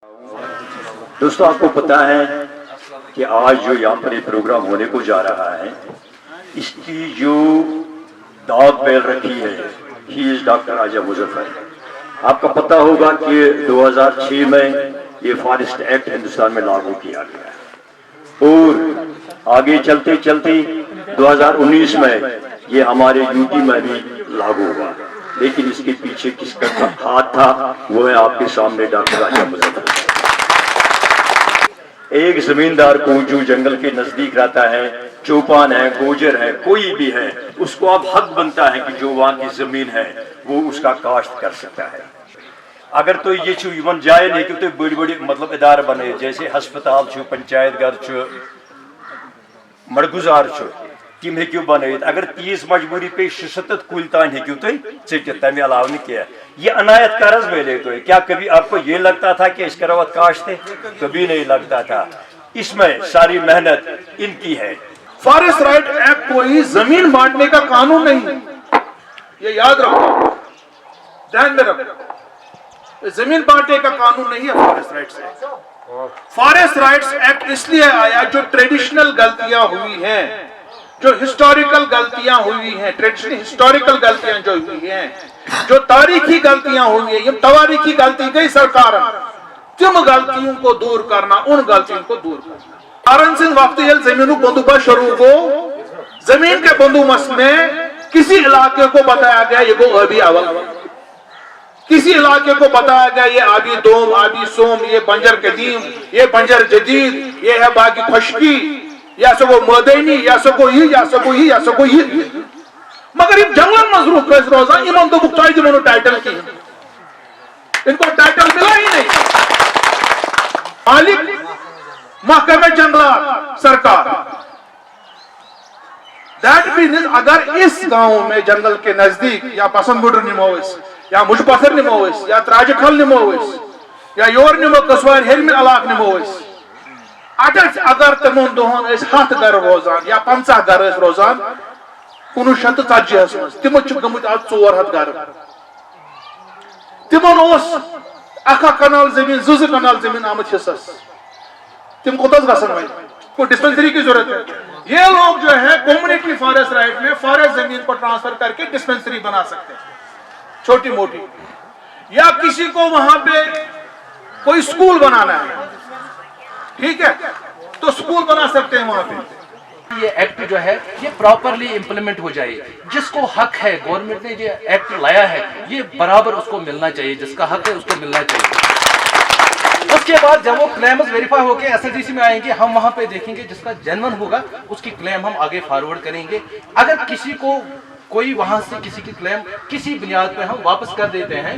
दोस्तों, आपको पता है कि आज जो यहाँ पर ये प्रोग्राम होने को जा रहा है, इसकी जो दाद पेल रखी है, ही इज डॉक्टर राजा मुजफ्फर। आपका पता होगा कि 2006 में ये फॉरेस्ट एक्ट हिंदुस्तान में लागू किया गया और आगे चलते चलते 2019 में ये हमारे यूपी में भी लागू हुआ, लेकिन इसके पीछे किसका हाथ था वो है आपके सामने डॉक्टर राजा मुजफ्फर। एक जमींदार को जो जंगल के नजदीक रहता है, चौपान है, गोजर है, कोई भी है, उसको अब हक बनता है कि जो वहां की जमीन है वो उसका काश्त कर सकता है। अगर तो ये इन जाए नहीं कि तो बड़ी बड़ी मतलब इदारे बने, जैसे हस्पताल, पंचायत घर, मड़गुजार, तम हेक्यू बनत। अगर तीस मजबूरी पे 67 कुल तान हेक्यू तुम चिटित, तमे अलाव नहीं किया। ये अनायत कर्ज मिले तो क्या कभी आपको ये लगता था कि इसका रवत काश्त है? कभी नहीं लगता था। इसमें सारी मेहनत इनकी है। फॉरेस्ट राइट एक्ट कोई जमीन बांटने का कानून नहीं, ये याद रखो, ध्यान में रखो। जमीन बांटने का कानून नहीं है forest rights act. Forest rights act इसलिए आया जो ट्रेडिशनल गलतियां हुई हैं, जो हिस्टोरिकल गलतियां हुई हैं, ट्रेडिशनल हिस्टोरिकल गलतियां जो हुई हैं, जो तारीखी गलतियां हुई हैं, ये तवारीखी गलती गई सरकार, तिम गलतियों को दूर करना, उन गलतियों को दूर करना। कारण सिंह वक्त जमीन बंदोबस्त शुरू को जमीन के बंदोबस्त में किसी इलाके को बताया गया ये गो अभी अवल, किसी इलाके को बताया गया ये आबी दोम, आबी सोम, ये बंजर कदीम, ये बंजर जदीद, ये है बाकी खुशकी, या सको मदनी, या सको ही, या सको ही, या सको ही। मगर इन जंगल मजरूफ कैसे रोजान इमन तो बुक्ताई जिन्होंने टाइटल की, इनको टाइटल मिला ही नहीं। मालिक महकमे जंगलात सरकार। दैट मीन्स अगर इस गांव में जंगल के नजदीक या पसंदुडर निमोविस या मुझपसर निमोविस या त्राजखल निमोविस या योर निमो कसवार हेल में अलाक निमोविस, अगर तमन दोहन 7 घर रोजान या 50 घर रोजान 1940 तम गमुत आज 400 घर। तिमन अखा कनाल जमीन 2 कनाल जमीन आमत हिस्सस, तिम कोतस गसन वही को डिस्पेंसरी की जरूरत है। ये लोग जो है कम्युनिटी फॉरेस्ट राइट में फॉरेस्ट जमीन को ट्रांसफर करके डिस्पेंसरी बना सकते हैं छोटी मोटी, या किसी को वहां पे कोई स्कूल बनाना है, ठीक है, तो स्कूल बना सकते हैं वहां पे। ये एक्ट जो है ये प्रॉपरली इंप्लीमेंट हो जाए। जिसको हक है, गवर्नमेंट ने ये एक्ट लाया है, ये बराबर उसको मिलना चाहिए, जिसका हक है उसको मिलना चाहिए। उसके बाद जब वो क्लेम्स वेरीफाई होके एसएलडीसी में आएंगे, हम वहां पे देखेंगे जिसका जेन्युइन होगा उसकी क्लेम हम आगे फॉरवर्ड करेंगे। अगर किसी को कोई वहां से किसी की क्लेम किसी बुनियाद पे हम वापस कर देते हैं,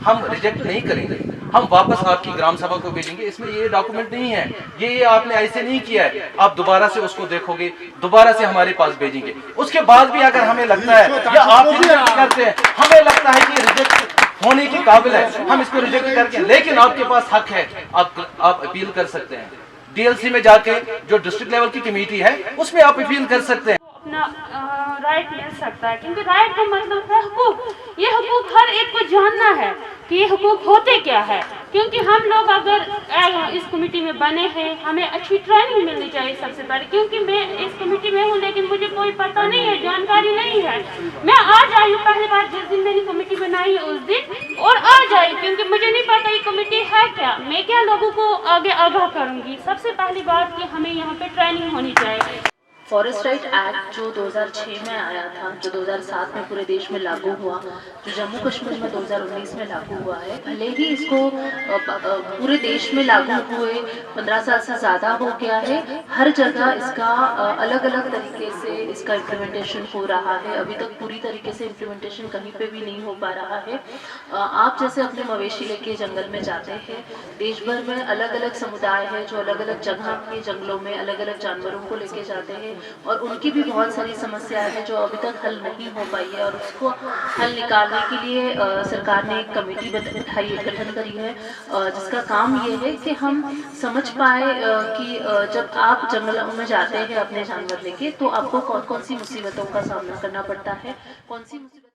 हम रिजेक्ट नहीं करेंगे, हम वापस आपकी ग्राम सभा को भेजेंगे। इसमें ये डॉक्यूमेंट नहीं है, ये आपने ऐसे नहीं किया है, आप दोबारा से उसको देखोगे, दोबारा से हमारे पास भेजेंगे। उसके बाद भी अगर हमें लगता है या आप रिजेक्ट करते हैं, हमें लगता है कि रिजेक्ट होने की काबिल है, हम इसको रिजेक्ट करके, लेकिन आपके पास हक है, आप अपील कर सकते हैं। डीएलसी में जाके जो डिस्ट्रिक्ट लेवल की कमेटी है उसमें आप अपील कर सकते हैं। अपना राइट मिल सकता है, क्योंकि राइट का मतलब है हुकूक। ये हुकूक हर एक को जानना है कि ये हुकूक होते क्या है, क्योंकि हम लोग अगर इस कमेटी में बने हैं, हमें अच्छी ट्रेनिंग मिलनी चाहिए सबसे पहले। क्योंकि मैं इस कमेटी में हूँ लेकिन मुझे कोई पता नहीं है, जानकारी नहीं है। मैं आज आई हूँ पहली बार, जिस दिन मेरी कमेटी बनाई उस दिन, और आज आई क्योंकि मुझे नहीं पता ये कमेटी है क्या, मैं क्या लोगों को आगे आगाह करूँगी। सबसे पहली बात कि हमें यहाँ पे ट्रेनिंग होनी चाहिए। फॉरेस्ट राइट एक्ट जो 2006 में आया था, जो 2007 में पूरे देश में लागू हुआ, जो जम्मू कश्मीर में 2019 में लागू हुआ है, भले ही इसको पूरे देश में लागू हुए 15 साल से ज़्यादा हो गया है, हर जगह इसका अलग अलग तरीके से इसका इम्प्लीमेंटेशन हो रहा है। अभी तक पूरी तरीके से इम्प्लीमेंटेशन कहीं पे भी नहीं हो पा रहा है। आप जैसे अपने मवेशी लेके जंगल में जाते हैं, देश भर में अलग अलग समुदाय है जो अलग अलग जगह के जंगलों में अलग अलग जानवरों को लेके जाते हैं, और उनकी भी बहुत सारी समस्याएं हैं जो अभी तक हल नहीं हो पाई है, और उसको हल निकालने के लिए सरकार ने एक कमेटी गठन करी है, जिसका काम ये है कि हम समझ पाए कि जब आप जंगलों में जाते हैं अपने जानवर लेके, तो आपको कौन कौन सी मुसीबतों का सामना करना पड़ता है, कौन सी मुसीबत